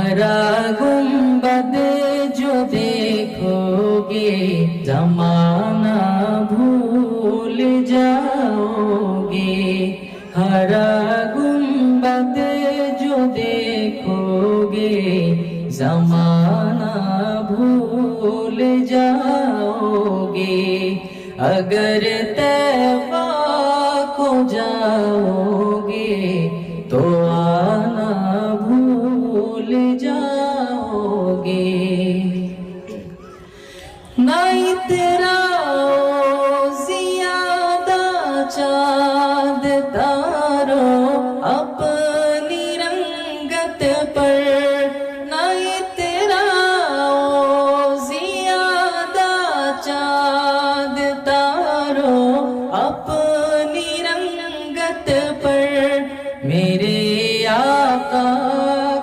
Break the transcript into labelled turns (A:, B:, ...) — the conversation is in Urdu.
A: ہرا گنبد جو دیکھوگے زمانہ بھول جاؤگے، ہرا گنبد جو دیکھوگے زمانہ بھول جاؤگے، اگر طیبہ کو جاؤگے تو آنا بھول جاؤگے۔ نہیں تیرا زیادہ چاند تارو اپنی رنگت پر،